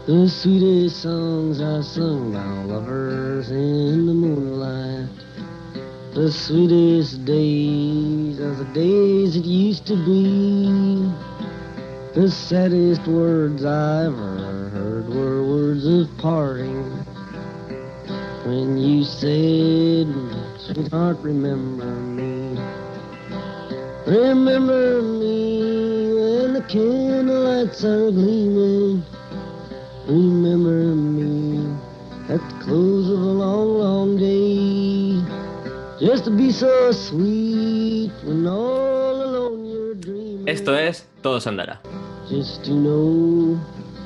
The sweetest songs are sung by lovers in the moonlight. The sweetest days are the days that used to be. The saddest words I ever heard were words of parting. When you said, sweetheart, remember me. Remember me when the candlelights are gleaming. Remember me at the close of a long, long day. Just to be so sweet when all alone you're dreaming. Esto es Todo se andará. Just to know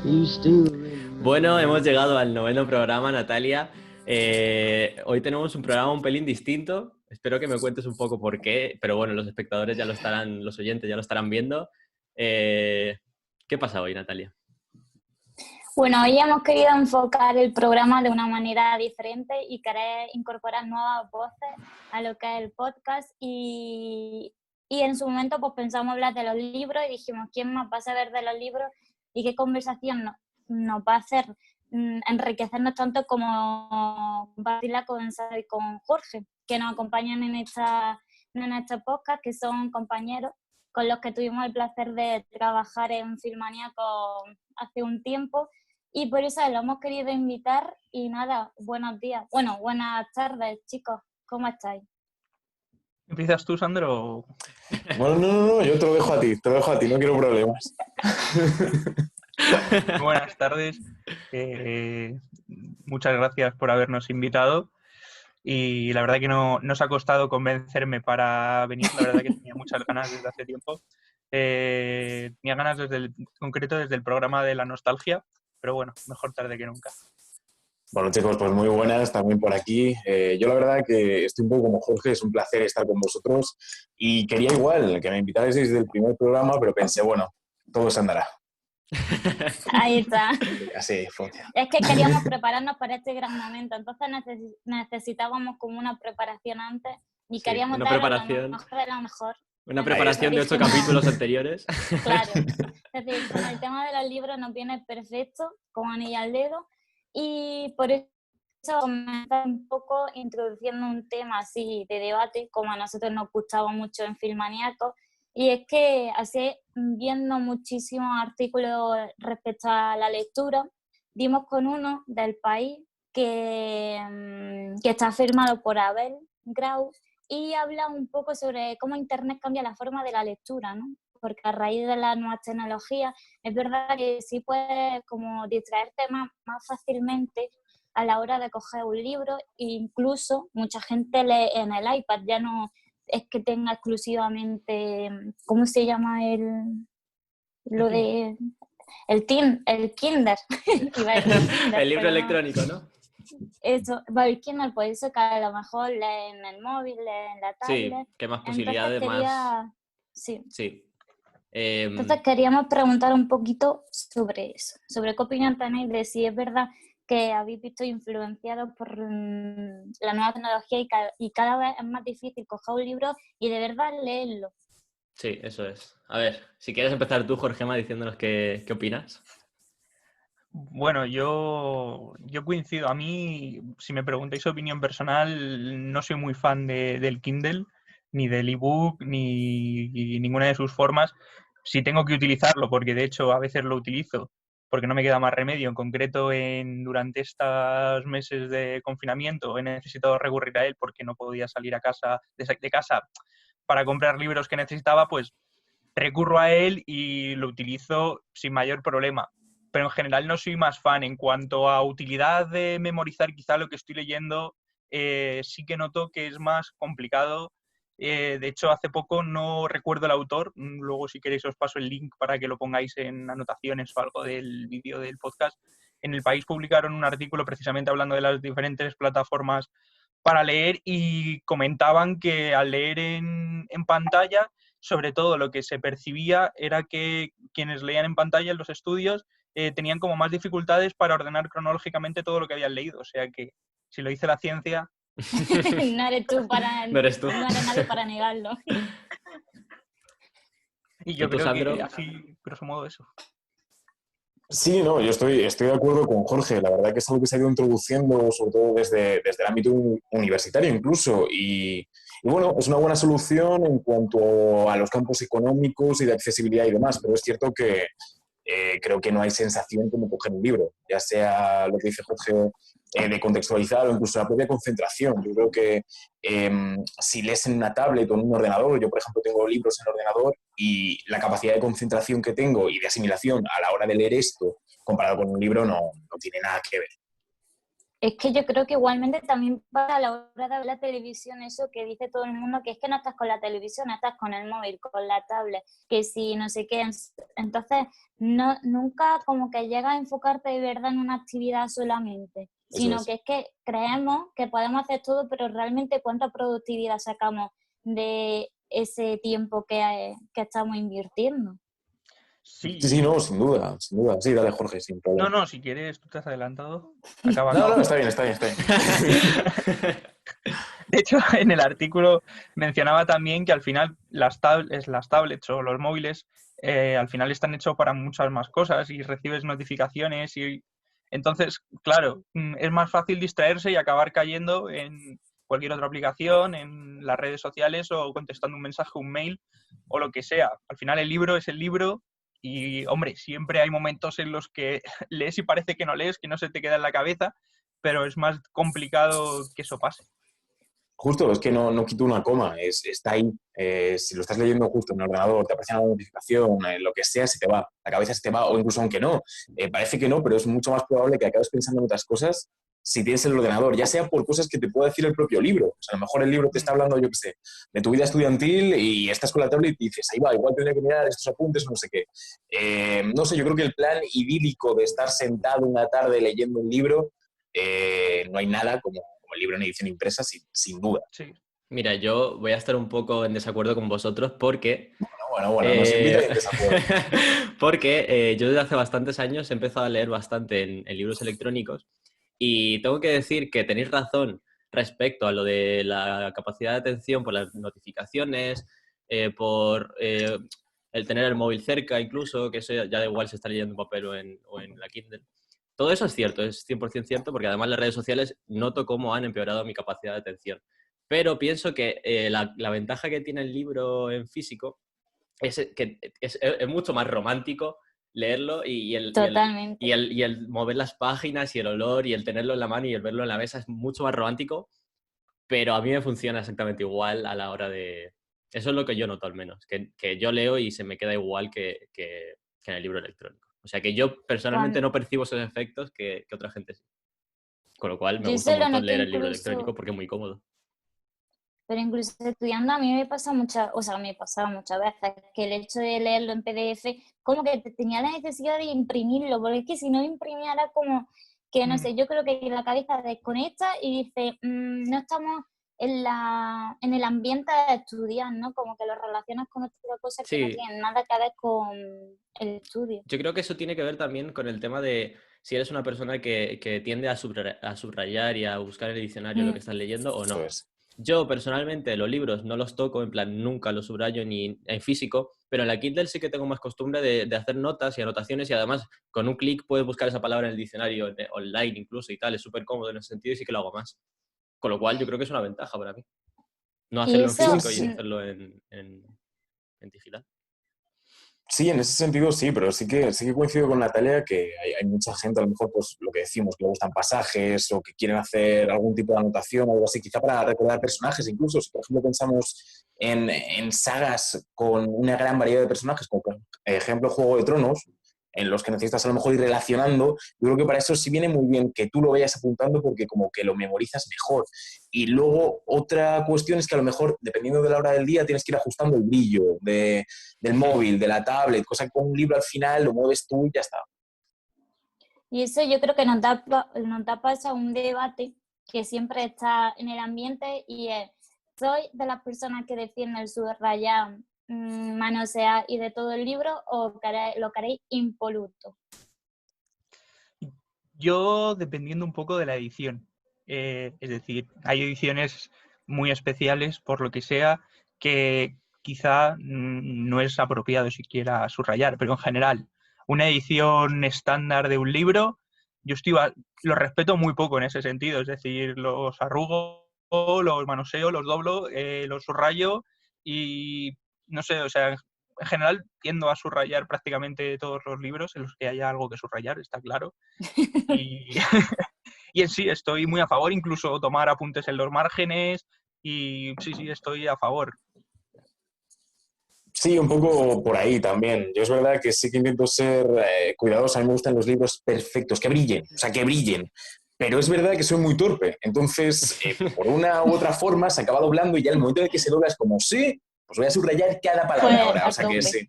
you still remember. Bueno, hemos llegado al 9º programa, Natalia. Hoy tenemos un programa un pelín distinto. Espero que me cuentes un poco por qué, pero bueno, los espectadores ya lo estarán, los oyentes ya lo estarán viendo. ¿Qué pasa hoy, Natalia? Bueno, hoy hemos querido enfocar el programa de una manera diferente y querer incorporar nuevas voces a lo que es el podcast y en su momento pues pensamos hablar de los libros y dijimos quién más va a saber de los libros y qué conversación nos va a hacer enriquecernos tanto como compartirla con Sara y con Jorge, que nos acompañan en esta podcast, que son compañeros con los que tuvimos el placer de trabajar en Filmaníaco hace un tiempo. Y por eso lo hemos querido invitar y nada, buenos días. Bueno, buenas tardes, chicos. ¿Cómo estáis? ¿Empiezas tú, Sandro? Bueno, no, yo te lo dejo a ti, no quiero problemas. Buenas tardes. Muchas gracias por habernos invitado. Y la verdad que no nos ha costado convencerme para venir. La verdad que tenía muchas ganas desde hace tiempo. Tenía ganas concreto desde el programa de la nostalgia. Pero bueno, mejor tarde que nunca. Bueno, chicos, pues muy buenas también por aquí. Yo la verdad que estoy un poco como Jorge, es un placer estar con vosotros y quería igual que me invitarais desde el primer programa, pero pensé, bueno, todo se andará. Ahí está. Así funciona. Es que queríamos prepararnos para este gran momento, entonces necesitábamos como una preparación antes y queríamos dar lo mejor de lo mejor. Una preparación de 8 capítulos anteriores. Claro, es decir, con el tema de los libros nos viene perfecto, como anillo al dedo, y por eso comenzar un poco introduciendo un tema así de debate, como a nosotros nos gustaba mucho en Filmaníaco, y es que así, viendo muchísimos artículos respecto a la lectura, dimos con uno del País que está firmado por Abel Grau, y habla un poco sobre cómo Internet cambia la forma de la lectura, ¿no? Porque a raíz de las nuevas tecnologías es verdad que sí puedes como distraerte más fácilmente a la hora de coger un libro, e incluso mucha gente lee en el iPad, ya no es que tenga exclusivamente, ¿cómo se llama lo de el Kindle? El libro electrónico, ¿no? Eso, el Kindle, pues eso que a lo mejor lee en el móvil, lee en la tablet. Sí, que más posibilidades, más... Sí. Entonces queríamos preguntar un poquito sobre eso, sobre qué opinión tenéis de si es verdad que habéis visto influenciados por la nueva tecnología y cada vez es más difícil coger un libro y de verdad leerlo. Sí, eso es. A ver, si quieres empezar tú, Jorgema, diciéndonos qué opinas. Bueno, yo coincido. A mí, si me preguntáis opinión personal, no soy muy fan del Kindle, ni del ebook, ni ninguna de sus formas. Si tengo que utilizarlo, porque de hecho a veces lo utilizo, porque no me queda más remedio. En concreto, durante estos meses de confinamiento he necesitado recurrir a él porque no podía salir de casa para comprar libros que necesitaba, pues recurro a él y lo utilizo sin mayor problema. Pero en general no soy más fan. En cuanto a utilidad de memorizar quizá lo que estoy leyendo, sí que noto que es más complicado. De hecho, hace poco, no recuerdo el autor, luego si queréis os paso el link para que lo pongáis en anotaciones o algo del vídeo del podcast. En El País publicaron un artículo precisamente hablando de las diferentes plataformas para leer y comentaban que al leer en pantalla, sobre todo lo que se percibía era que quienes leían en pantalla en los estudios tenían como más dificultades para ordenar cronológicamente todo lo que habían leído. O sea que si lo dice la ciencia... No eres tú No eres tú. No eres nadie para negarlo. Y yo ¿Y tú, creo Sandro? que así, grosso modo, eso. Sí, no, yo estoy de acuerdo con Jorge. La verdad que es algo que se ha ido introduciendo, sobre todo desde el ámbito universitario incluso. Y bueno, es una buena solución en cuanto a los campos económicos y de accesibilidad y demás, pero es cierto que creo que no hay sensación como coger un libro, ya sea lo que dice Jorge de contextualizar o incluso la propia concentración. Yo creo que si lees en una tablet o en un ordenador, yo por ejemplo tengo libros en el ordenador y la capacidad de concentración que tengo y de asimilación a la hora de leer esto comparado con un libro no tiene nada que ver. Es que yo creo que igualmente también pasa a la hora de ver la televisión, eso que dice todo el mundo, que es que no estás con la televisión, estás con el móvil, con la tablet, que si no sé qué. Entonces, no, nunca como que llega a enfocarte de verdad en una actividad solamente, Eso sino es. que es que creemos que podemos hacer todo, pero realmente cuánta productividad sacamos de ese tiempo que estamos invirtiendo. Sí, sí, Sí, no, sin duda, sin duda. Sí, dale, Jorge, sin problema. no, si quieres, tú te has adelantado. Acaba, No, no, acaba. está bien, está bien, está bien. De hecho, en el artículo mencionaba también que al final las tablets o los móviles al final están hechos para muchas más cosas y recibes notificaciones y entonces, claro, es más fácil distraerse y acabar cayendo en cualquier otra aplicación, en las redes sociales o contestando un mensaje, un mail o lo que sea. Al final el libro es el libro y, hombre, siempre hay momentos en los que lees y parece que no lees, que no se te queda en la cabeza, pero es más complicado que eso pase. Justo, es que no quito una coma, está ahí. Si lo estás leyendo justo en el ordenador, te aparece una notificación, lo que sea, se te va, la cabeza se te va, o incluso aunque no, parece que no, pero es mucho más probable que acabes pensando en otras cosas si tienes el ordenador, ya sea por cosas que te pueda decir el propio libro. O sea, a lo mejor el libro te está hablando, yo qué sé, de tu vida estudiantil y estás con la tablet y dices, ahí va, igual tendría que mirar estos apuntes o no sé qué. No sé, yo creo que el plan idílico de estar sentado una tarde leyendo un libro, no hay nada como el libro en edición impresa, sin duda. Sí. Mira, yo voy a estar un poco en desacuerdo con vosotros porque, Bueno, no siempre hay desacuerdo. porque yo desde hace bastantes años he empezado a leer bastante en libros electrónicos y tengo que decir que tenéis razón respecto a lo de la capacidad de atención por las notificaciones, por el tener el móvil cerca incluso, que eso ya da igual si está leyendo en papel o en la Kindle. Todo eso es cierto, es 100% cierto, porque además las redes sociales noto cómo han empeorado mi capacidad de atención. Pero pienso que la ventaja que tiene el libro en físico es que es mucho más romántico leerlo Totalmente. y el mover las páginas y el olor y el tenerlo en la mano y el verlo en la mesa es mucho más romántico, pero a mí me funciona exactamente igual a la hora de... Eso es lo que yo noto al menos, que yo leo y se me queda igual que en el libro electrónico. O sea que yo personalmente Cuando, no percibo esos efectos que otra gente sí. Con lo cual me yo gusta un eso lo montón noto leer el libro incluso, electrónico porque es muy cómodo. pero incluso estudiando a mí me pasa muchas, o sea, me pasaba muchas veces que el hecho de leerlo en PDF, como que tenía la necesidad de imprimirlo, porque es que si no imprimía era como que, no sé, yo creo que la cabeza desconecta y dice, no estamos en el ambiente de estudiar, ¿no? Como que lo relacionas con otras cosas que no Sí, tienen nada que ver con el estudio. yo creo que eso tiene que ver también con el tema de si eres una persona que tiende a subrayar y a buscar en el diccionario lo que Mm. estás leyendo o Eso no. es. Yo personalmente los libros no los toco, en plan nunca los subrayo ni en físico, pero en la Kindle sí que tengo más costumbre de hacer notas y anotaciones y además con un clic puedes buscar esa palabra en el diccionario online incluso y tal, es súper cómodo en ese sentido y sí que lo hago más. Con lo cual yo creo que es una ventaja para mí. No Y hacerlo en eso, físico y hacerlo en digital. Sí, en ese sentido sí, pero sí que coincido con Natalia que hay mucha gente, a lo mejor, pues lo que decimos, que le gustan pasajes o que quieren hacer algún tipo de anotación o algo así, quizá para recordar personajes, incluso si por ejemplo pensamos en sagas con una gran variedad de personajes, como por ejemplo Juego de Tronos, en los que necesitas a lo mejor ir relacionando, yo creo que para eso sí viene muy bien que tú lo vayas apuntando porque como que lo memorizas mejor. Y luego otra cuestión es que a lo mejor, dependiendo de la hora del día, tienes que ir ajustando el brillo del móvil, de la tablet, cosa que con un libro al final lo mueves tú y ya está. y eso yo creo que nos da paso a un debate que siempre está en el ambiente y es, ¿soy de las personas que defienden el subrayar, manosear y de todo el libro o lo queréis impoluto? Yo dependiendo un poco de la edición. Es decir, hay ediciones muy especiales, por lo que sea, que quizá no es apropiado siquiera subrayar, pero en general, una edición estándar de un libro, lo respeto muy poco en ese sentido, es decir, los arrugo, los manoseo, los doblo, los subrayo y no sé, o sea, en general tiendo a subrayar prácticamente todos los libros en los que haya algo que subrayar, está claro. Y, y en sí, estoy muy a favor, incluso tomar apuntes en los márgenes y sí, estoy a favor. Sí, un poco por ahí también. Yo es verdad que sí que intento ser cuidadoso. A mí me gustan los libros perfectos, que brillen, o sea, que brillen. Pero es verdad que soy muy torpe. Entonces, por una u otra forma, se acaba doblando y ya el momento en el que se dobla es como, sí, pues voy a subrayar cada palabra Pues ahora. O a sea que tope.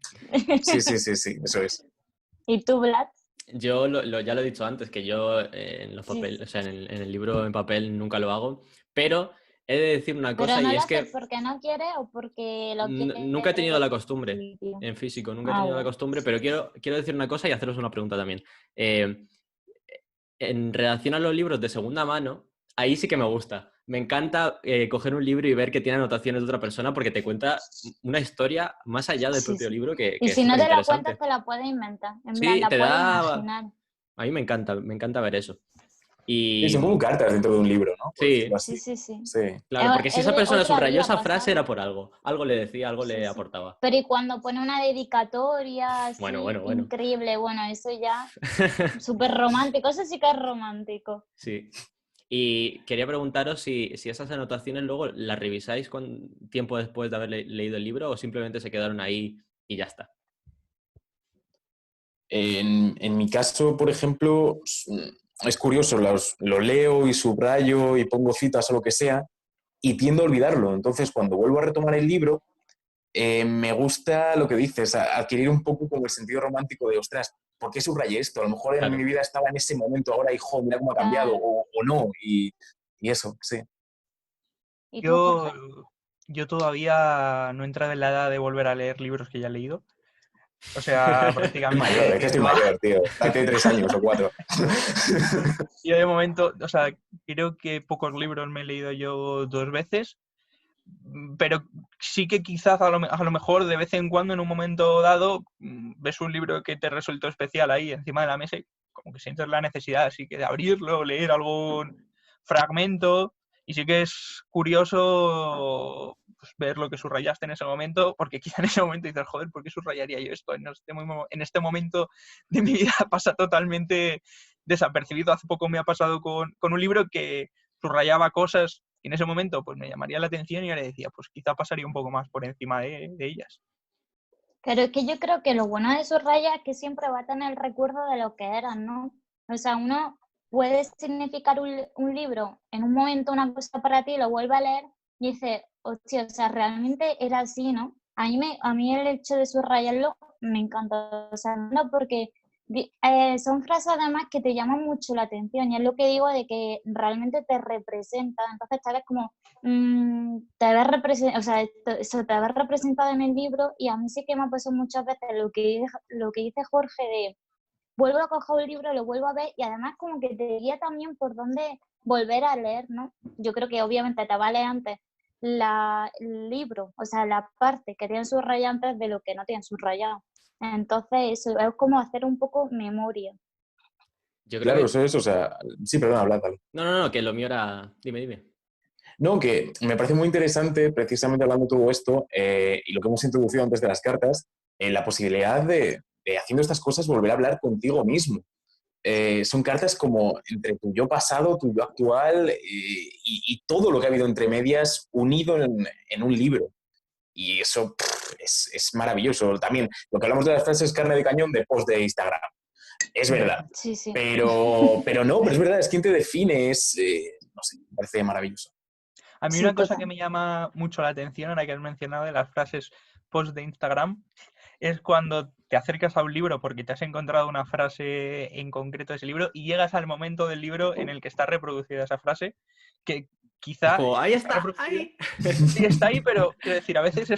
sí. Sí, eso es. ¿Y tú, Vlad? Yo ya lo he dicho antes, que yo en los Sí. papeles, o sea, en el libro en papel nunca lo hago, pero he de decir una ¿Pero cosa no y lo es haces que porque no quieres o porque lo quieres nunca he tenido la en costumbre sitio? en físico, nunca he Ah, tenido la bueno. costumbre, pero quiero decir una cosa y haceros una pregunta también. En relación a los libros de segunda mano, ahí sí que me gusta. Me encanta coger un libro y ver que tiene anotaciones de otra persona porque te cuenta una historia más allá del Sí, propio sí. libro que Y es si no súper te la cuentas, interesante. te la puedes inventar. En plan, Sí, la te puedes da... imaginar. A mí me encanta ver eso. Sí, son como Y cartas dentro de un libro, ¿no? Por decirlo sí, Sí, así. sí, sí. Sí. claro, porque si Es esa de persona otra subrayó vida esa frase era pasada. por algo le decía, algo Sí, le sí. aportaba. Pero y cuando pone una dedicatoria Bueno. así increíble, bueno, eso ya súper romántico. Eso sí que es romántico. Sí. Y quería preguntaros si esas anotaciones luego las revisáis tiempo después de haber leído el libro o simplemente se quedaron ahí y ya está. En mi caso, por ejemplo, es curioso, lo leo y subrayo y pongo citas o lo que sea y tiendo a olvidarlo. Entonces, cuando vuelvo a retomar el libro, me gusta lo que dices, adquirir un poco como el sentido romántico de, ostras, ¿por qué subrayé esto? A lo mejor en Claro. mi vida estaba en ese momento, ahora, hijo, mira cómo ha cambiado, Claro. o no, y eso, sí. ¿Y tú, Yo, Jorge? yo todavía no he entrado en la edad de volver a leer libros que ya he leído. O sea, Estoy mayor, prácticamente es que estoy tiendo a... mayor, tío. Date 3 años o 4. Yo de momento, o sea, creo que pocos libros me he leído yo 2 veces, pero sí que quizás a lo mejor de vez en cuando, en un momento dado, ves un libro que te resultó especial ahí encima de la mesa y como que sientes la necesidad así que de abrirlo, leer algún fragmento, y sí que es curioso pues, ver lo que subrayaste en ese momento, porque quizá en ese momento dices, joder, ¿por qué subrayaría yo esto? En este momento de mi vida pasa totalmente desapercibido. Hace poco me ha pasado con un libro que subrayaba cosas y en ese momento pues me llamaría la atención y ahora decía, pues quizá pasaría un poco más por encima de ellas. Pero es que yo creo que lo bueno de subrayar es que siempre va a tener el recuerdo de lo que era, ¿no? O sea, uno puede significar un libro en un momento una cosa para ti, lo vuelve a leer y dice, hostia, o sea, realmente era así, ¿no? A mí el hecho de subrayarlo me encanta, o sea, no porque son frases además que te llaman mucho la atención y es lo que digo de que realmente te representa, entonces tal vez como te ves o sea, eso te ves representado en el libro y a mí sí que me ha pasado muchas veces lo que dice Jorge de vuelvo a coger un libro, lo vuelvo a ver y además como que te guía también por dónde volver a leer, ¿no? Yo creo que obviamente te vale antes el libro, o sea, la parte que tienen subrayado antes de lo que no tienen subrayado. Entonces eso es como hacer un poco memoria. Yo creo Claro, que... eso es, o sea, sí, perdón, hablad, dale. No, que lo mío era... Dime. No, que me parece muy interesante, precisamente hablando de todo esto, y lo que hemos introducido antes de las cartas, la posibilidad de, haciendo estas cosas, volver a hablar contigo mismo. Son cartas como entre tu yo pasado, tu yo actual y todo lo que ha habido entre medias unido en un libro. Y eso es maravilloso. También lo que hablamos de las frases carne de cañón de post de Instagram. Es verdad. Sí, sí. Pero no, pero es verdad, es quien te define, no sé, me parece maravilloso. A mí Sí, una cosa total. que me llama mucho la atención, ahora que has mencionado de las frases post de Instagram, es cuando te acercas a un libro porque te has encontrado una frase en concreto de ese libro y llegas al momento del libro en el que está reproducida esa frase, que Es quizá como, ahí está está, reproducida. ahí. Sí, está ahí, pero quiero decir, a veces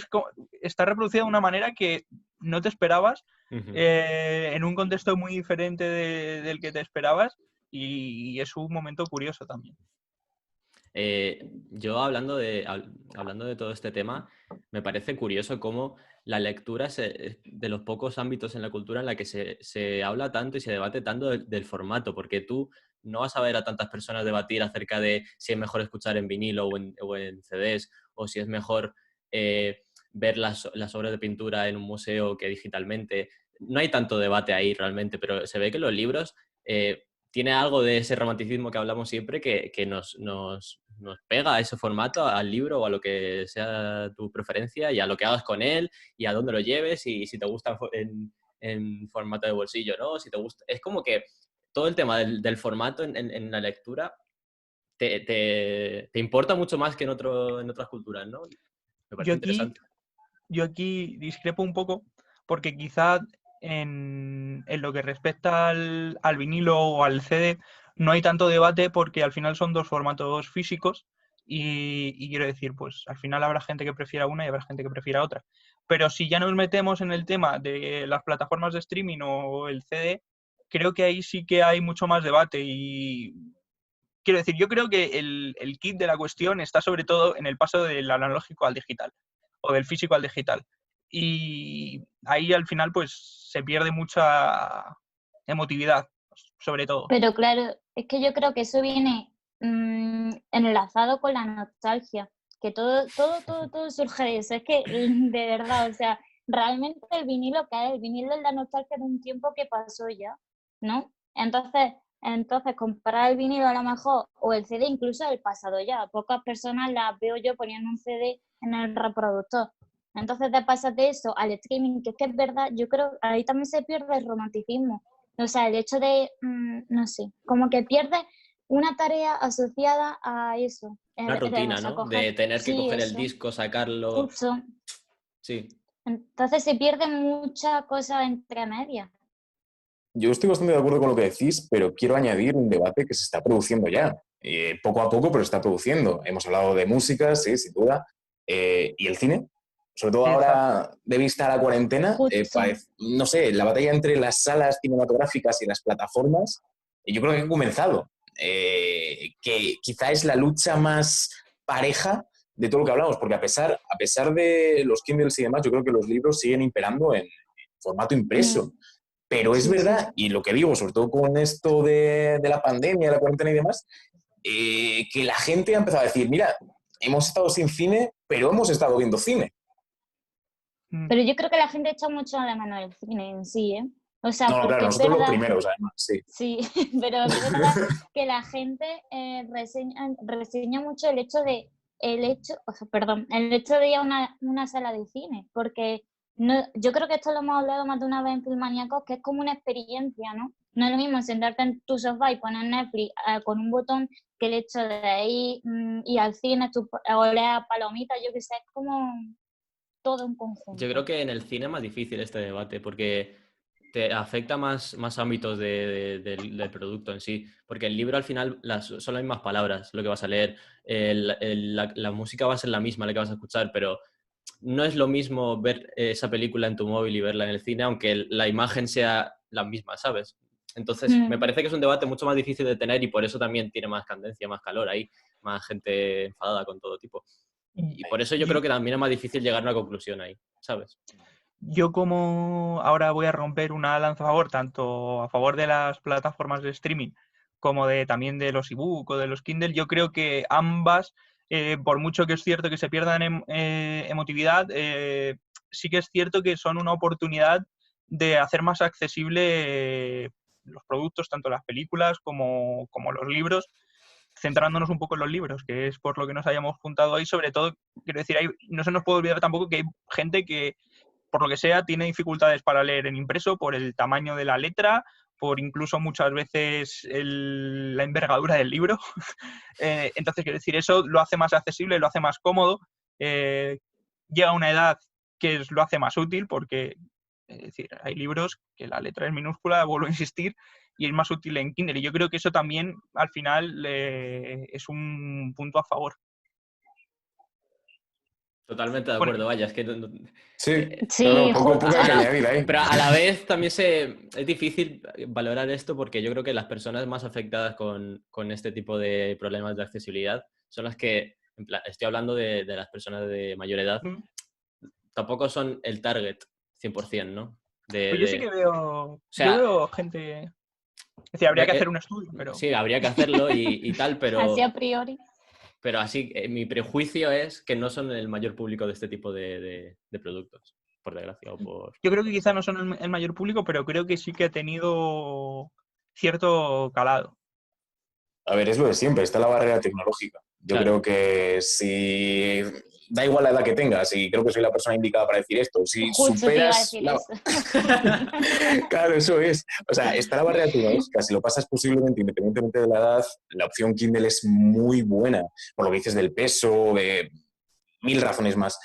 está reproducida de una manera que no te esperabas, en un contexto muy diferente del que te esperabas, y es un momento curioso también. Yo hablando de todo este tema, me parece curioso cómo la lectura es de los pocos ámbitos en la cultura en la que se habla tanto y se debate tanto del formato, porque tú no vas a ver a tantas personas debatir acerca de si es mejor escuchar en vinilo o en CDs, o si es mejor ver las obras de pintura en un museo que digitalmente. No hay tanto debate ahí realmente, pero se ve que los libros tiene algo de ese romanticismo que hablamos siempre que nos pega a ese formato, al libro o a lo que sea tu preferencia y a lo que hagas con él y a dónde lo lleves y si te gusta en formato de bolsillo, ¿no? Si te gusta. Es como que todo el tema del formato en la lectura te importa mucho más que en otras culturas, ¿no? Me parece Yo aquí, interesante. yo aquí discrepo un poco porque quizá en lo que respecta al vinilo o al CD no hay tanto debate porque al final son dos formatos físicos y quiero decir, pues al final habrá gente que prefiera una y habrá gente que prefiera otra. Pero si ya nos metemos en el tema de las plataformas de streaming o el CD, creo que ahí sí que hay mucho más debate y quiero decir, yo creo que el kit de la cuestión está sobre todo en el paso del analógico al digital o del físico al digital. Y ahí al final pues se pierde mucha emotividad, sobre todo. Pero claro, es que yo creo que eso viene enlazado con la nostalgia, que todo surge de eso. Es que, de verdad, o sea, realmente el vinilo, ¿qué es? El vinilo es la nostalgia de un tiempo que pasó ya, ¿no? Entonces comparar el vinilo a lo mejor, o el CD incluso del pasado ya. Pocas personas las veo yo poniendo un CD en el reproductor. Entonces, de pasar de eso al streaming, que es verdad, yo creo ahí también se pierde el romanticismo. O sea, el hecho de, no sé, como que pierdes una tarea asociada a eso. Una O rutina, sea, ¿no? De tener que sí, coger el eso, disco, sacarlo. justo. Sí. Entonces se pierden muchas cosas entre medias. Yo estoy bastante de acuerdo con lo que decís, pero quiero añadir un debate que se está produciendo ya. Poco a poco, pero se está produciendo. Hemos hablado de música, sí, sin duda. ¿Y el cine? Sobre todo Exacto. ahora, de vista a la cuarentena, Justo. no sé, la batalla entre las salas cinematográficas y las plataformas, yo creo que ha comenzado. Que quizá es la lucha más pareja de todo lo que hablamos, porque a pesar de los Kindles y demás, yo creo que los libros siguen imperando en formato impreso. Pero es Sí, sí. verdad, y lo que digo, sobre todo con esto de la pandemia, de la cuarentena y demás, que la gente ha empezado a decir, mira, hemos estado sin cine, pero hemos estado viendo cine. Mm. Pero yo creo que la gente echa mucho de mano el cine en sí, ¿eh? O sea, No, no, claro, porque es nosotros los verdad, primeros, además, sí. sí, pero es verdad que la gente reseña mucho o sea, perdón, el hecho de ir a una sala de cine, porque no, yo creo que esto lo hemos hablado más de una vez en Filmaníacos, que es como una experiencia, ¿no? No es lo mismo sentarte en tu sofá y poner Netflix con un botón que el hecho de ir al cine, oler palomitas, yo qué sé, es como todo un Yo conjunto. creo que en el cine es más difícil este debate porque te afecta más ámbitos del producto en sí. Porque el libro al final son las mismas palabras lo que vas a leer. La música va a ser la misma la que vas a escuchar, pero no es lo mismo ver esa película en tu móvil y verla en el cine, aunque la imagen sea la misma, ¿sabes? Entonces, me Mm. parece que es un debate mucho más difícil de tener y por eso también tiene más candencia, más calor ahí, más gente enfadada con todo tipo. Y por eso yo Yo, creo que también es más difícil llegar a una conclusión ahí, ¿sabes? yo como ahora voy a romper una lanza a favor, tanto a favor de las plataformas de streaming como de también de los ebook o de los Kindle, yo creo que ambas, por mucho que es cierto que se pierdan emotividad, sí que es cierto que son una oportunidad de hacer más accesible los productos, tanto las películas como los libros, centrándonos un poco en los libros, que es por lo que nos hayamos juntado ahí. Sobre todo, quiero decir, no se nos puede olvidar tampoco que hay gente que por lo que sea, tiene dificultades para leer en impreso por el tamaño de la letra, por incluso muchas veces la envergadura del libro. Entonces, quiero decir, eso lo hace más accesible, lo hace más cómodo. Llega a una edad que lo hace más útil porque, es decir, hay libros que la letra es minúscula, vuelvo a insistir, y es más útil en Kindle. Y yo creo que eso también, al final, es un punto a favor. Totalmente de Bueno, acuerdo, vaya, es que Sí, no, Sí, no, poco hay que añadir ahí. pero a la vez también es difícil valorar esto porque yo creo que las personas más afectadas con este tipo de problemas de accesibilidad son las que, estoy hablando de las personas de mayor edad, tampoco son el target 100%, ¿no? Pues yo sí que veo, sea, yo veo gente... Es decir, habría que hacer un estudio, pero... Sí, habría que hacerlo y tal, Así a priori. pero así, mi prejuicio es que no son el mayor público de este tipo de productos, por desgracia o por... Yo creo que quizá no son el mayor público, pero creo que sí que ha tenido cierto calado. A ver, es lo de siempre, está la barrera tecnológica. Yo Claro. creo que si... Da igual la edad que tengas, y creo que soy la persona indicada para decir esto. Si Justo te iba a superas... decir la- eso. Claro, eso es. O sea, está la barrera tecnológica. Si lo pasas posiblemente, independientemente de la edad, la opción Kindle es muy buena. Por lo que dices del peso, de 1000 razones más.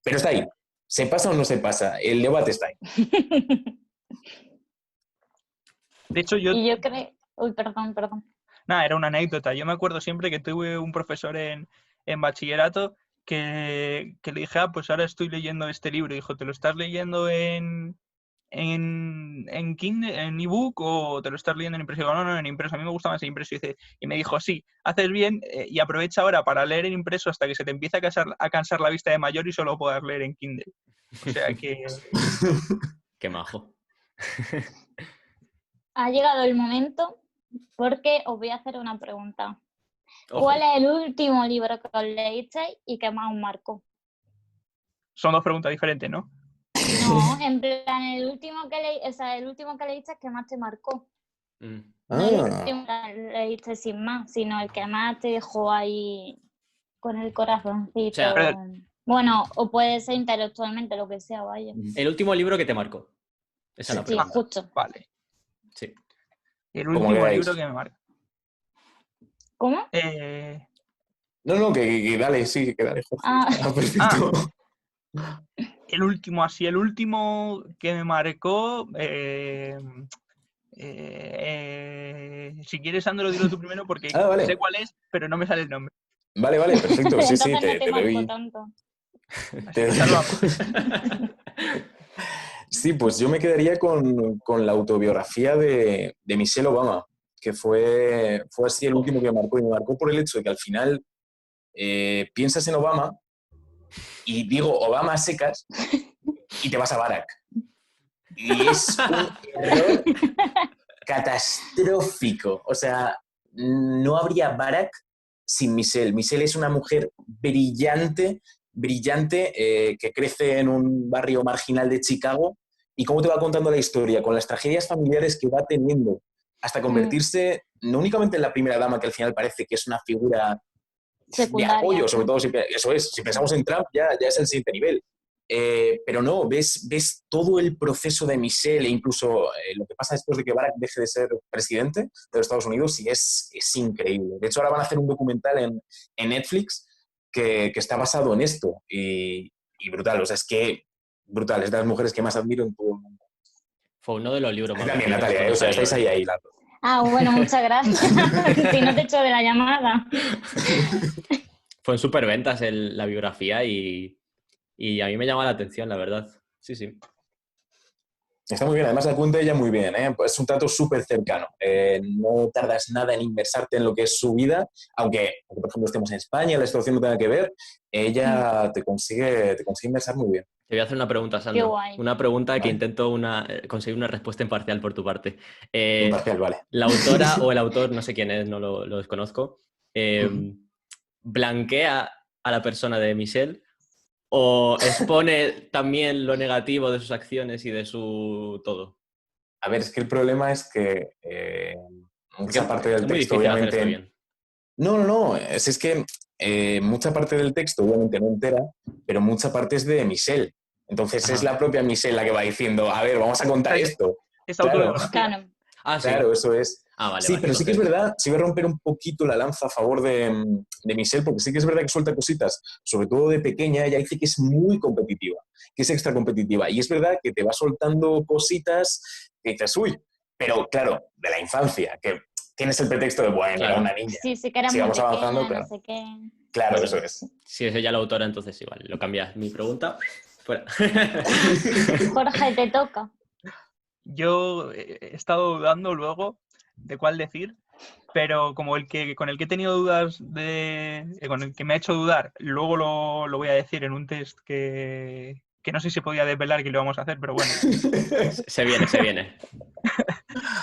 Pero está ahí. ¿Se pasa o no se pasa? El debate está ahí. De hecho, yo... Y yo creo... Uy, perdón. Nada, era una anécdota. Yo me acuerdo siempre que tuve un profesor en bachillerato que le dije, pues ahora estoy leyendo este libro. Dijo, ¿te lo estás leyendo en Kindle, en ebook o te lo estás leyendo en impreso? Digo, no, en impreso. A mí me gusta más en impreso. Y me dijo, sí, haces bien y aprovecha ahora para leer en impreso hasta que se te empiece a cansar la vista de mayor y solo puedas leer en Kindle. O sea que... Qué majo. Ha llegado el momento porque os voy a hacer una pregunta. Ojo. ¿Cuál es el último libro que os leísteis y que más os marcó? Son dos preguntas diferentes, ¿no? No, en plan, el último que leíste que más te marcó. Mm. No el último que leíste sin más, sino el que más te dejó ahí con el corazoncito. O sea, bueno, o puede ser intelectualmente, lo que sea, vaya. el último libro que te marcó. Esa es la Sí, pregunta. justo. Vale. Sí. El ¿Cómo último queráis? libro que me marca. ¿Cómo? No, que dale, sí, que dale, Jorge. Ah. Perfecto. El último que me marcó... si quieres, Sandro, dilo tú primero porque Vale. sé cuál es, pero no me sale el nombre. Vale, perfecto. Sí, Entonces no te te marcó doy... tanto. Así que salvamos. Sí, pues yo me quedaría con la autobiografía de Michelle Obama, que fue así el último que me marcó. Y me marcó por el hecho de que al final piensas en Obama y digo Obama a secas y te vas a Barack. Y es un error catastrófico. O sea, no habría Barack sin Michelle. Michelle es una mujer brillante, que crece en un barrio marginal de Chicago. ¿Y cómo te va contando la historia? Con las tragedias familiares que va teniendo hasta convertirse no únicamente en la primera dama, que al final parece que es una figura Secundaria, de apoyo, ¿no? sobre todo si pensamos en Trump ya es el siguiente nivel. Pero no, ves todo el proceso de Michelle e incluso lo que pasa después de que Barack deje de ser presidente de los Estados Unidos y es increíble. De hecho, ahora van a hacer un documental en Netflix que está basado en esto y brutal. O sea, es que brutal. Es de las mujeres que más admiro en todo el mundo. Fue uno de los libros más También, vendidos Natalia, cuando o sea, salió, estáis ahí. Ah, bueno, muchas gracias. Si no te echo de la llamada. Fue en superventas la biografía y a mí me llama la atención, la verdad. Sí. Está muy bien, además la cuenta ella muy bien, ¿eh? Es un trato súper cercano. No tardas nada en inmersarte en lo que es su vida, aunque por ejemplo, estemos en España, la situación no tenga que ver, ella te consigue inmersar muy bien. Te voy a hacer una pregunta, Qué Sandro. guay. Una pregunta que Vale. intento conseguir una respuesta imparcial por tu parte. Imparcial, vale. La autora o el autor, no sé quién es, no lo desconozco, ¿blanquea a la persona de Michelle o expone también lo negativo de sus acciones y de su todo? A ver, es que el problema es que mucha parte del es muy texto, difícil hacer obviamente... esto bien. No, es que mucha parte del texto, obviamente no entera, pero mucha parte es de Michelle. Entonces Ajá. es la propia Michelle la que va diciendo, a ver, vamos a contar esto. Es Claro. autobiografía. Claro. Ah, sí. Claro, eso es. Vale, Sí, vale, pero sí que es entonces- verdad, sí voy a romper un poquito la lanza a favor de Michelle, porque sí que es verdad que suelta cositas, sobre todo de pequeña, ella dice que es muy competitiva, que es extra competitiva, y es verdad que te va soltando cositas que dices, uy, pero claro, de la infancia, que tienes el pretexto de, bueno, Claro. era una niña. Sí, que era Si muy vamos pequeña, avanzando, no claro. sé qué. Claro, Bueno, eso es. Si es ella la autora, entonces igual, lo cambias. Mi pregunta, fuera. Jorge, te toca. Yo he estado dudando luego de cuál decir, pero como con el que he tenido dudas con el que me ha hecho dudar, luego lo voy a decir en un test que que no sé si podía desvelar que lo vamos a hacer, pero bueno. Se viene.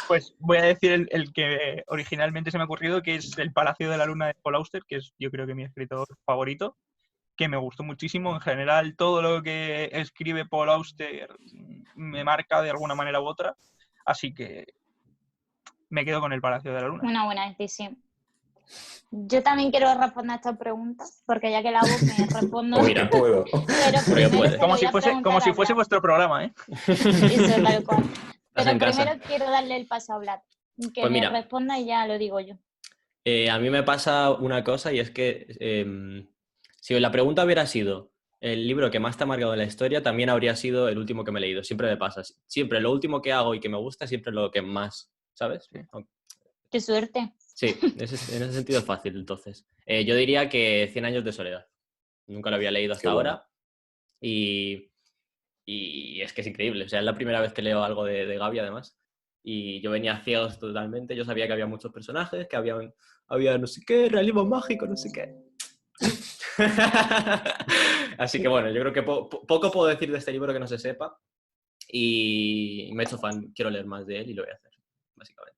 Pues voy a decir el que originalmente se me ha ocurrido, que es El Palacio de la Luna de Paul Auster, que es yo creo que mi escritor favorito, que me gustó muchísimo. En general, todo lo que escribe Paul Auster me marca de alguna manera u otra, así que me quedo con El Palacio de la Luna. Una buena decisión. Yo también quiero responder a esta pregunta, porque ya que la hago me respondo. Porque puedo. Pero primero puede. se lo Como voy si a fuese preguntar a Vlad. vuestro programa, ¿eh? Eso, tal cual. Estás en Pero casa. primero quiero darle el paso a Vlad, que Pues me mira. responda y ya lo digo yo. A mí me pasa una cosa y es que si la pregunta hubiera sido el libro que más te ha marcado en la historia, también habría sido el último que me he leído. Siempre me pasa. Siempre lo último que hago y que me gusta, siempre lo que más, ¿sabes? Sí. Qué suerte. Sí, en ese sentido es fácil, entonces. Yo diría que 100 años de soledad. Nunca lo había leído hasta Qué bueno. ahora y es que es increíble. O sea, es la primera vez que leo algo de Gaby, además. Y yo venía ciego totalmente. Yo sabía que había muchos personajes, que había no sé qué, realismo mágico, no sé qué. Así que bueno, yo creo que poco puedo decir de este libro que no se sepa. Y me he hecho fan. Quiero leer más de él y lo voy a hacer, básicamente.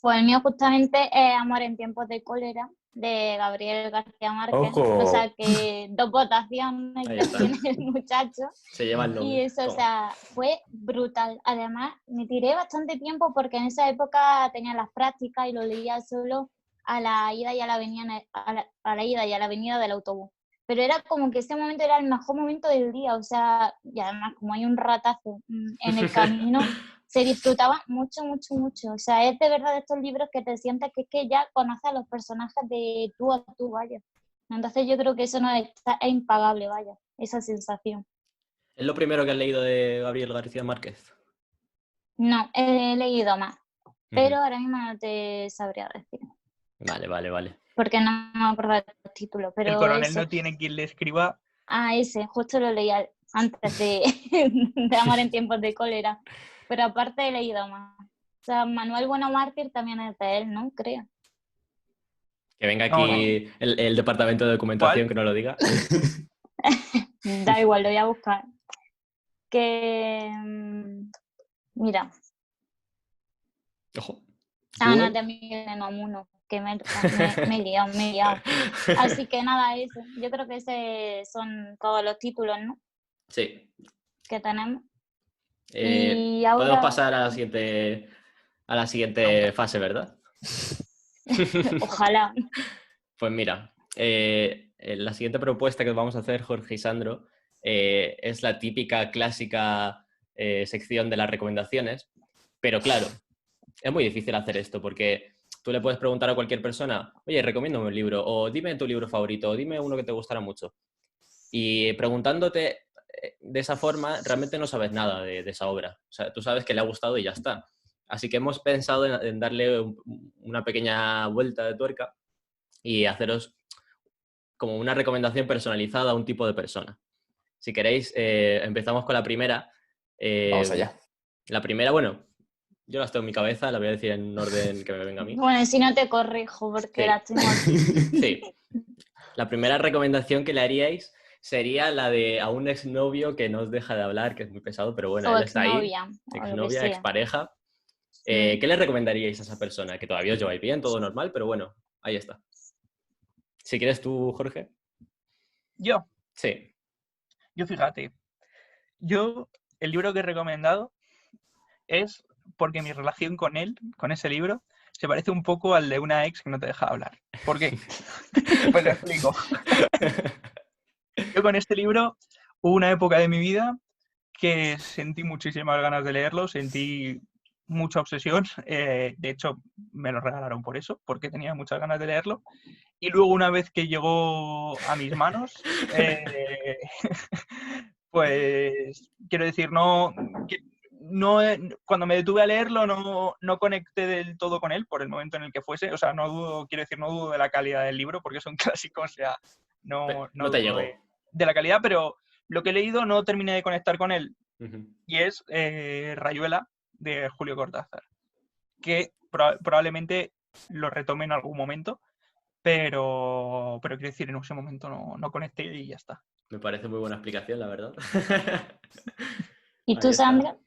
Pues el mío justamente es Amor en tiempos de cólera, de Gabriel García Márquez. ¡Ojo! O sea que 2 votaciones Ahí ya está. tiene el muchacho. Se lleva el Y nombre. eso, o Toma. sea, fue brutal. Además, me tiré bastante tiempo porque en esa época tenía las prácticas y lo leía solo a la ida y a la venida, a la ida y a la venida del autobús. Pero era como que ese momento era el mejor momento del día, o sea, y además como hay un ratazo en el camino, se disfrutaba mucho, mucho, mucho. O sea, es de verdad de estos libros que te sientes que es que ya conoces a los personajes de tú a tú, vaya. Entonces yo creo que eso no es impagable, vaya, esa sensación. ¿Es lo primero que has leído de Gabriel García Márquez? No, he leído más, pero Ujú. ahora mismo no te sabría decir, Vale. porque no me acuerdo del título, pero El coronel eso. no tiene quien le escriba. Ah, ese, justo lo leí antes de, de Amor en tiempos de cólera, pero aparte he leído más. O sea, Manuel Bueno Mártir también es de él, ¿no? Creo. Que venga No, aquí el departamento de documentación ¿Cuál? que no lo diga. Da igual, lo voy a buscar. Que, mira, Ojo. no, Google. de Miguel de Unamuno, que me he liado. Así que nada, eso. Yo creo que esos son todos los títulos, ¿no? Sí. Que tenemos. Podemos Y ahora, pasar a la siguiente fase, ¿verdad? ojalá. Pues mira, la siguiente propuesta que vamos a hacer, Jorge y Sandro, es la típica, clásica sección de las recomendaciones, pero claro, es muy difícil hacer esto porque tú le puedes preguntar a cualquier persona, oye, recomiéndame un libro, o dime tu libro favorito, o dime uno que te gustará mucho. Y preguntándote de esa forma, realmente no sabes nada de esa obra. O sea, tú sabes que le ha gustado y ya está. Así que hemos pensado en darle una pequeña vuelta de tuerca y haceros como una recomendación personalizada a un tipo de persona. Si queréis, empezamos con la primera. Vamos allá. La primera, bueno, yo las tengo en mi cabeza, la voy a decir en un orden que me venga a mí. Bueno, si no te corrijo, porque Sí. las tengo aquí. Sí. La primera recomendación que le haríais sería la de a un exnovio que no os deja de hablar, que es muy pesado, pero bueno, O él está ahí, exnovia, o lo que exnovia, sea. expareja. ¿Qué le recomendaríais a esa persona? Que todavía os lleváis bien, todo normal, pero bueno, ahí está. Si quieres tú, Jorge. Yo, Sí. fíjate, el libro que he recomendado es porque mi relación con él, con ese libro, se parece un poco al de una ex que no te deja hablar. ¿Por qué? Pues lo explico. Yo con este libro hubo una época de mi vida que sentí muchísimas ganas de leerlo, sentí mucha obsesión, de hecho me lo regalaron por eso, porque tenía muchas ganas de leerlo, y luego una vez que llegó a mis manos, pues quiero decir, cuando me detuve a leerlo no conecté del todo con él por el momento en el que fuese, o sea, no dudo de la calidad del libro, porque es un clásico, o sea, no No te dudo llegó. de la calidad, pero lo que he leído no terminé de conectar con él, Ujú. y es Rayuela, de Julio Cortázar, que probablemente lo retome en algún momento, pero quiero decir, en ese momento no conecté y ya está. Me parece muy buena explicación, la verdad. ¿Y Ahí tú, está. Sandra?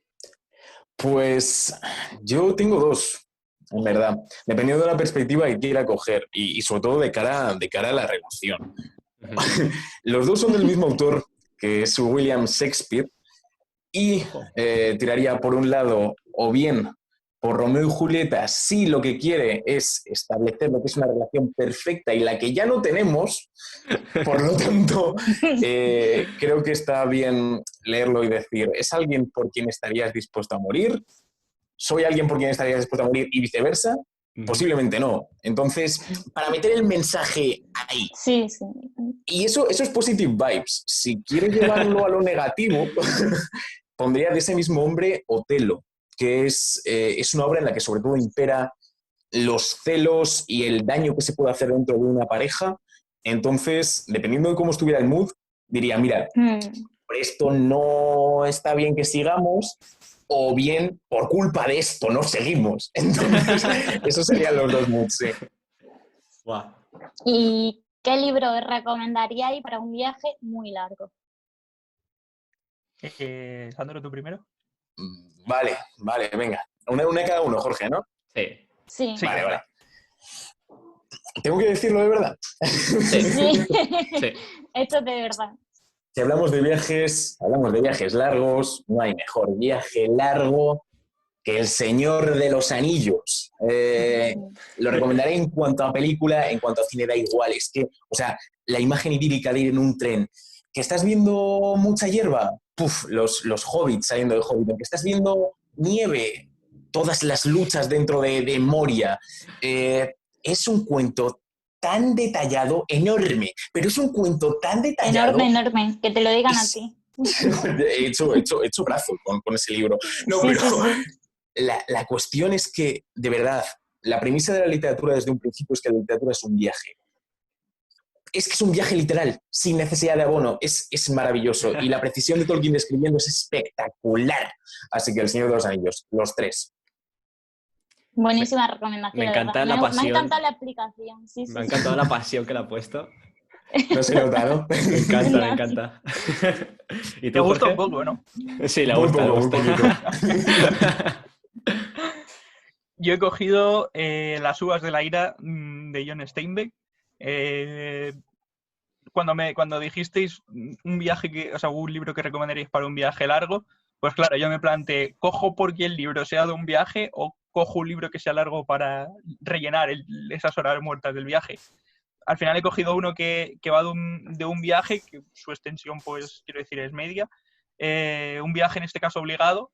Pues yo tengo dos, en verdad, dependiendo de la perspectiva que quiera coger y sobre todo de cara a la relación. Ujú. Los dos son del mismo autor, que es William Shakespeare, y Ojo. tiraría por un lado, o bien por Romeo y Julieta, si lo que quiere es establecer lo que es una relación perfecta y la que ya no tenemos, por lo tanto, creo que está bien leerlo y decir, ¿es alguien por quien estarías dispuesto a morir? ¿Soy alguien por quien estarías dispuesto a morir y viceversa? Ujú. Posiblemente no. Entonces, para meter el mensaje ahí, Sí, sí. y eso es positive vibes. Si quieres llevarlo a lo negativo, pondría de ese mismo hombre Otelo, que es una obra en la que sobre todo impera los celos y el daño que se puede hacer dentro de una pareja. Entonces, dependiendo de cómo estuviera el mood, diría, mira, Mm. por esto no está bien que sigamos, o bien por culpa de esto no seguimos. Entonces, esos serían los dos moods, sí. Buah. ¿Y qué libro recomendaríais para un viaje muy largo? Sandro, ¿tú primero? Vale, venga. Una cada uno, Jorge, ¿no? Sí, Sí, Sí, Vale. venga. ¿Tengo que decirlo de verdad? sí, sí. sí. Esto es de verdad. Si hablamos de viajes largos, no hay mejor viaje largo que El Señor de los Anillos. Lo recomendaré en cuanto a película, en cuanto a cine da igual. Es que, o sea, la imagen idílica de ir en un tren, que estás viendo mucha hierba, los hobbits saliendo de Hobbiton, que estás viendo nieve, todas las luchas dentro de Moria. Es un cuento tan detallado, enorme, pero es un cuento tan Enorme, detallado. enorme. Que te lo digan a Es, ti. he hecho brazo con ese libro. No, Sí, pero sí, sí. la cuestión es que, de verdad, la premisa de la literatura desde un principio es que la literatura es un viaje. Es que es un viaje literal, sin necesidad de abono. Es maravilloso. Y la precisión de Tolkien describiendo es espectacular. Así que El Señor de los Anillos, los tres. Buenísima Me recomendación, de verdad. encanta la Me ha pasión. encantado la explicación. Sí, Me ha sí, sí. encantado la pasión que le ha puesto. No se nota, ¿no? Me encanta, me No, sí. encanta. ¿Y Te tú, gusta un Jorge? poco, ¿no? Sí, le Muy gusta, le poco, muy gusta. poquito. Yo he cogido Las uvas de la ira de John Steinbeck. Cuando dijisteis un viaje, o sea, un libro que recomendaríais para un viaje largo, pues claro, yo me planteé, ¿cojo porque el libro sea de un viaje o cojo un libro que sea largo para rellenar esas horas muertas del viaje? Al final he cogido uno que va de un viaje, que su extensión, pues, quiero decir, es media. Un viaje, en este caso, obligado,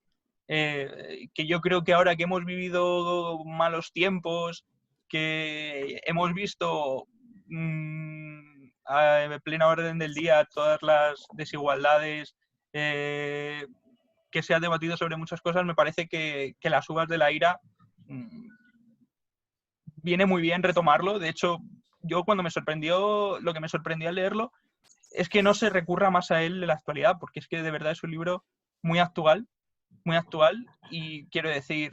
que yo creo que ahora que hemos vivido malos tiempos, que hemos visto a plena orden del día todas las desigualdades, que se ha debatido sobre muchas cosas, me parece que Las uvas de la ira viene muy bien retomarlo. De hecho, yo lo que me sorprendió al leerlo es que no se recurra más a él en la actualidad, porque es que de verdad es un libro muy actual, y quiero decir,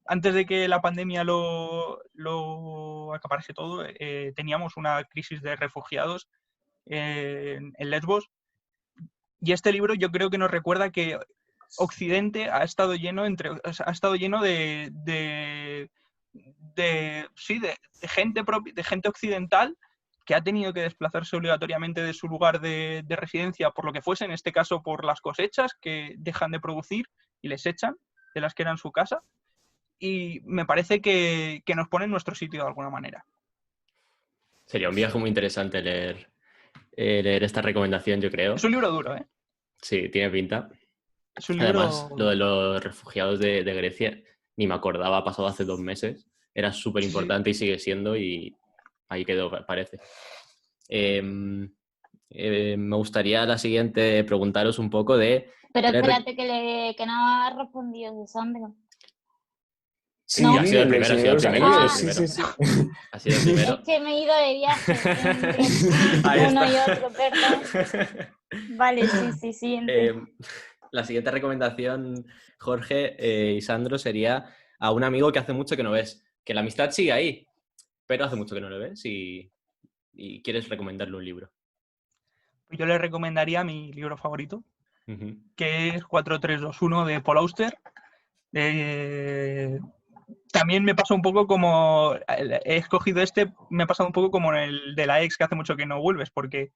antes de que la pandemia lo acaparase todo, teníamos una crisis de refugiados en Lesbos, y este libro yo creo que nos recuerda que Occidente ha estado lleno de gente occidental que ha tenido que desplazarse obligatoriamente de su lugar de residencia por lo que fuese, en este caso por las cosechas que dejan de producir y les echan de las que eran su casa, y me parece que nos pone en nuestro sitio de alguna manera. Sería un viaje muy interesante leer esta recomendación, yo creo. Es un libro duro, ¿eh? Sí, tiene pinta. Es un Además, libro... lo de los refugiados de Grecia, ni me acordaba, ha pasado hace 2 meses. Era súper Sí, sí. importante y sigue siendo, y ahí quedó, parece. Me gustaría la siguiente preguntaros un poco de... Pero espérate que no ha respondido Sandra. Sí, No. Ha sido el el del primero, ha Señor sido de el los primero, ha sido el Anillos, Ah. sí, primero. sí, sí. Ha sido el primero. Es que me he ido de viaje entre Ahí uno está. y otro, perdón. Vale, sí, sí, siguiente. La siguiente recomendación, Jorge y Sandro, sería a un amigo que hace mucho que no ves, que la amistad sigue ahí, pero hace mucho que no lo ves y quieres recomendarle un libro. Yo le recomendaría mi libro favorito, Ujú. que es 4321 de Paul Auster. También me pasa un poco como... He escogido me ha pasado un poco como el de la ex, que hace mucho que no vuelves, porque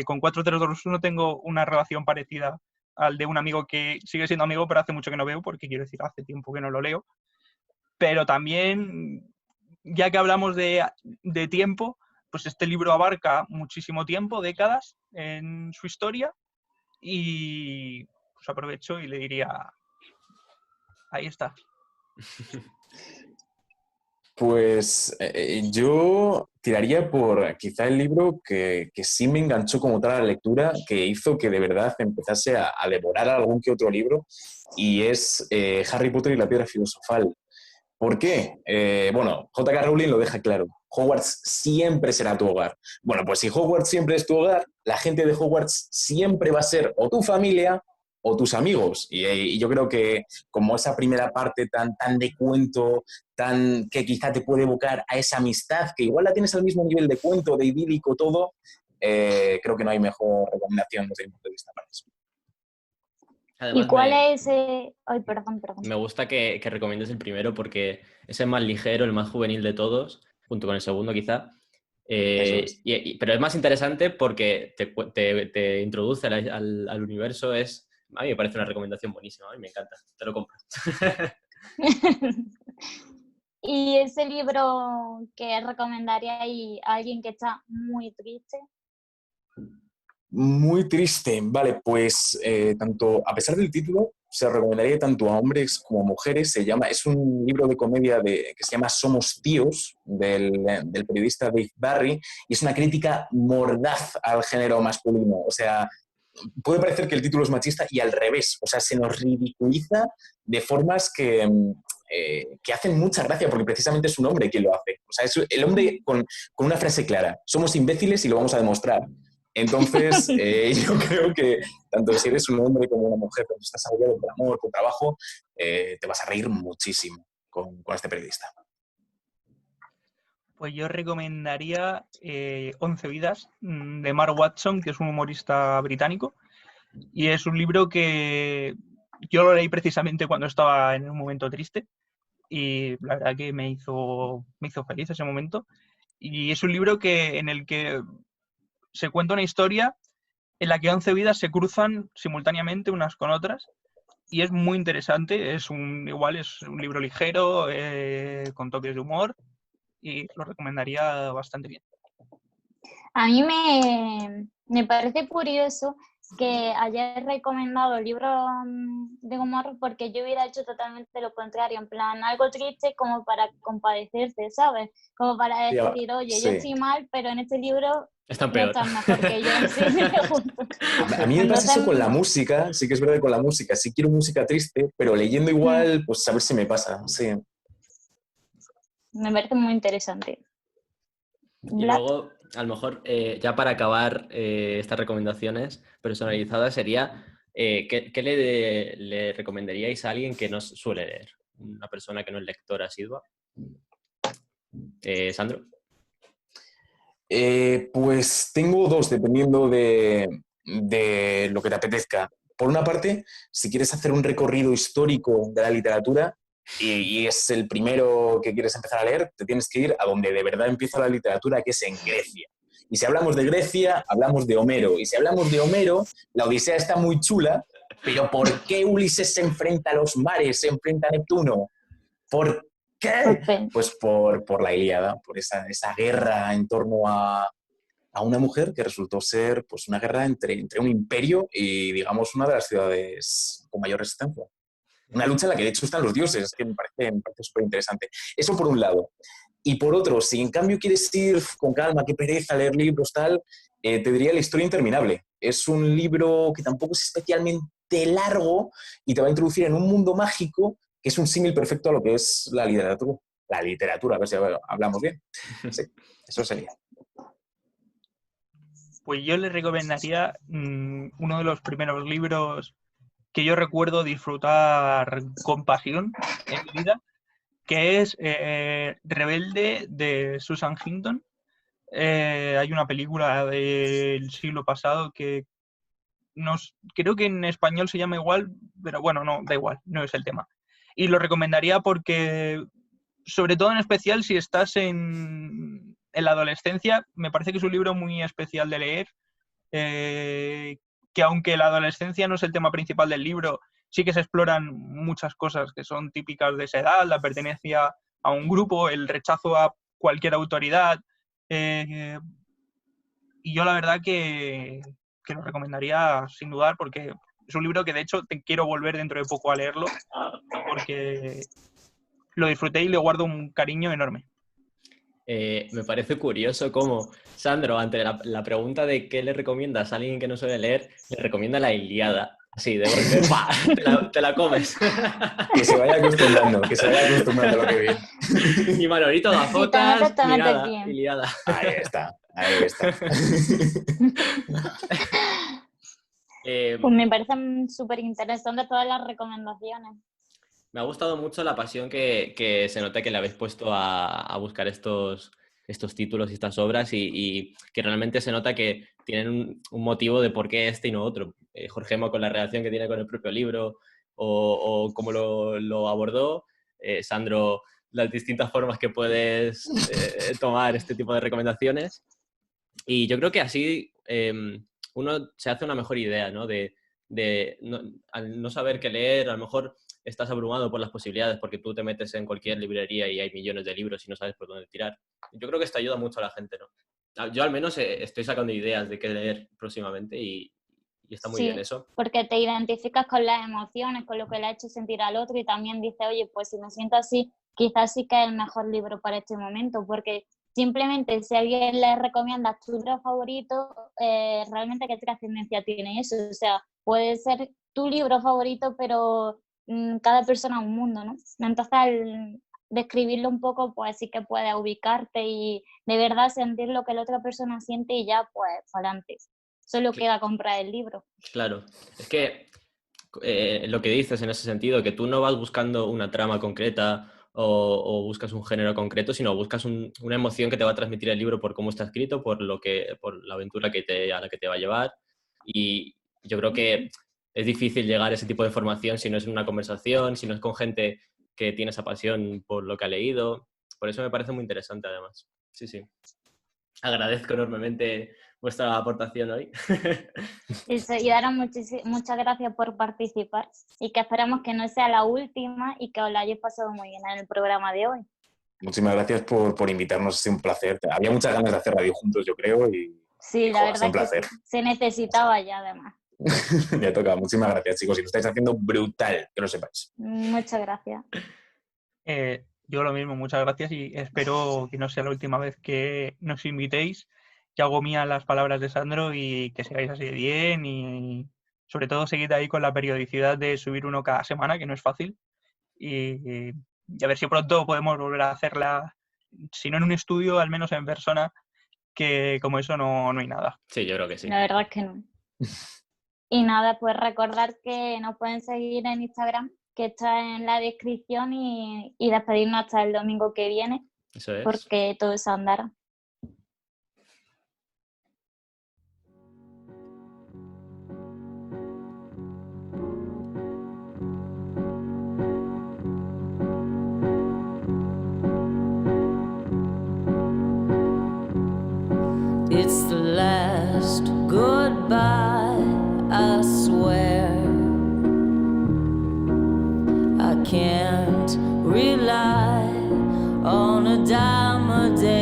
con 4321 tengo una relación parecida al de un amigo que sigue siendo amigo, pero hace mucho que no veo, porque quiero decir, hace tiempo que no lo leo. Pero también, ya que hablamos de tiempo, pues este libro abarca muchísimo tiempo, décadas en su historia, y pues aprovecho y le diría, ahí está. Pues yo tiraría por quizá el libro que sí me enganchó como tal a la lectura, que hizo que de verdad empezase a devorar algún que otro libro, y es Harry Potter y la piedra filosofal. ¿Por qué? Bueno, J.K. Rowling lo deja claro. Hogwarts siempre será tu hogar. Bueno, pues si Hogwarts siempre es tu hogar, la gente de Hogwarts siempre va a ser o tu familia o tus amigos. Y yo creo que como esa primera parte tan de cuento, tan que quizá te puede evocar a esa amistad, que igual la tienes al mismo nivel de cuento, de idílico, todo, creo que no hay mejor recomendación desde mi punto de vista para eso. Además, ¿Y cuál es Ay, perdón. me gusta que recomiendes el primero porque es el más ligero, el más juvenil de todos, junto con el segundo quizá. Eso es. Pero es más interesante porque te introduce al universo. A mí me parece una recomendación buenísima, a mí me encanta, te lo compro. ¿Y ese libro que recomendaría a alguien que está muy triste? Muy triste. Vale, pues tanto, a pesar del título, se recomendaría tanto a hombres como a mujeres. Es un libro de comedia que se llama Somos Tíos, del periodista Dave Barry, y es una crítica mordaz al género masculino. O sea, puede parecer que el título es machista y al revés. O sea, se nos ridiculiza de formas que hacen mucha gracia, porque precisamente es un hombre quien lo hace. O sea, es el hombre con una frase clara. Somos imbéciles y lo vamos a demostrar. Entonces, yo creo que tanto si eres un hombre como una mujer, cuando estás agobiado por amor, por trabajo, te vas a reír muchísimo con este periodista. Pues yo recomendaría 11 vidas de Mark Watson, que es un humorista británico, y es un libro que yo lo leí precisamente cuando estaba en un momento triste, y la verdad que me hizo feliz ese momento. Y es un libro en el que se cuenta una historia en la que 11 vidas se cruzan simultáneamente unas con otras, y es muy interesante. Igual es un libro ligero, con toques de humor, y lo recomendaría bastante bien. A mí me parece curioso que hayas recomendado libros de humor, porque yo hubiera hecho totalmente lo contrario, en plan algo triste como para compadecerte, ¿sabes? Como para decir, oye, yo estoy mal, pero en este libro Están no peor. estás mejor que yo. Sí, justo. A mí me pasa eso con la Entonces, música, sí que es verdad que con la música, sí quiero música triste, pero leyendo igual, pues a ver si me pasa, sí. me parece muy interesante. Y Vlad, luego, a lo mejor, ya para acabar estas recomendaciones personalizadas, sería ¿qué le recomendaríais a alguien que no suele leer? Una persona que no es lectora asidua. Sandro. Pues tengo dos, dependiendo de lo que te apetezca. Por una parte, si quieres hacer un recorrido histórico de la literatura y es el primero que quieres empezar a leer, te tienes que ir a donde de verdad empieza la literatura, que es en Grecia. Y si hablamos de Grecia, hablamos de Homero. Y si hablamos de Homero, la Odisea está muy chula, pero ¿por qué Ulises se enfrenta a los mares, se enfrenta a Neptuno? ¿Por qué? Pues por la Ilíada, por esa guerra en torno a una mujer que resultó ser pues, una guerra entre un imperio y, digamos, una de las ciudades con mayor resistencia. Una lucha en la que, de hecho, están los dioses, que me parece súper interesante. Eso por un lado. Y por otro, si en cambio quieres ir con calma, qué pereza leer libros, tal, te diría La historia interminable. Es un libro que tampoco es especialmente largo y te va a introducir en un mundo mágico que es un símil perfecto a lo que es la literatura. La literatura, a ver si hablamos bien. Sí, eso sería. Pues yo le recomendaría uno de los primeros libros que yo recuerdo disfrutar con pasión en mi vida, que es Rebelde, de Susan Hinton. Hay una película del siglo pasado que creo que en español se llama igual, pero bueno, no, da igual, no es el tema. Y lo recomendaría porque, sobre todo en especial si estás en la adolescencia, me parece que es un libro muy especial de leer, que aunque la adolescencia no es el tema principal del libro, sí que se exploran muchas cosas que son típicas de esa edad, la pertenencia a un grupo, el rechazo a cualquier autoridad. Y yo la verdad que lo recomendaría sin dudar, porque es un libro que de hecho te quiero volver dentro de poco a leerlo, porque lo disfruté y le guardo un cariño enorme. Me parece curioso cómo Sandro, ante la pregunta de qué le recomiendas a alguien que no suele leer, le recomienda la Ilíada. Así, de golpe, ¡pah! Te la comes. Que se vaya acostumbrando a lo que viene. Y Manolito, gafotas, mirada, bien. Ilíada. Ahí está. Pues me parecen súper interesantes todas las recomendaciones. Me ha gustado mucho la pasión que se nota que le habéis puesto a buscar estos títulos y estas obras y que realmente se nota que tienen un motivo de por qué este y no otro. Jorgemo con la relación que tiene con el propio libro o cómo lo abordó. Sandro, las distintas formas que puedes tomar este tipo de recomendaciones. Y yo creo que así uno se hace una mejor idea, ¿no? Al no saber qué leer, a lo mejor estás abrumado por las posibilidades porque tú te metes en cualquier librería y hay millones de libros y no sabes por dónde tirar. Yo creo que esto ayuda mucho a la gente, ¿no? Yo al menos estoy sacando ideas de qué leer próximamente y está muy bien eso. Porque te identificas con las emociones, con lo que le ha hecho sentir al otro y también dices, oye, pues si me siento así, quizás sí que es el mejor libro para este momento, porque simplemente si alguien le recomienda tu libro favorito, realmente qué trascendencia tiene eso. O sea, puede ser tu libro favorito, pero cada persona un mundo, ¿no? Entonces, al describirlo un poco, pues sí que puedes ubicarte y de verdad sentir lo que la otra persona siente y ya, pues, para adelante. Solo queda comprar el libro. Claro, es que lo que dices en ese sentido, que tú no vas buscando una trama concreta o buscas un género concreto, sino buscas una emoción que te va a transmitir el libro por cómo está escrito, por la aventura a la que te va a llevar. Y yo creo que es difícil llegar a ese tipo de formación si no es en una conversación, si no es con gente que tiene esa pasión por lo que ha leído. Por eso me parece muy interesante, además. Sí, sí. Agradezco enormemente vuestra aportación hoy. Y Dara, muchas gracias por participar y que esperamos que no sea la última y que os la hayáis pasado muy bien en el programa de hoy. Muchísimas gracias por invitarnos, ha sido un placer. Había muchas ganas de hacer radio juntos, yo creo, y sí, la verdad es que se necesitaba ya, además. Ya toca. Muchísimas gracias, chicos, y lo estáis haciendo brutal, que lo sepáis. Muchas gracias. Yo lo mismo, muchas gracias y espero que no sea la última vez que nos invitéis. Que hago mía las palabras de Sandro y que sigáis así de bien y sobre todo seguid ahí con la periodicidad de subir uno cada semana, que no es fácil. Y a ver si pronto podemos volver a hacerla, si no en un estudio, al menos en persona, que como eso no hay nada. Sí, yo creo que sí. La verdad es que no. Y nada, pues recordar que nos pueden seguir en Instagram, que está en la descripción y despedirnos hasta el domingo que viene. Eso es. Porque todo eso andará. It's the last goodbye, I swear. I can't rely on a dime a day.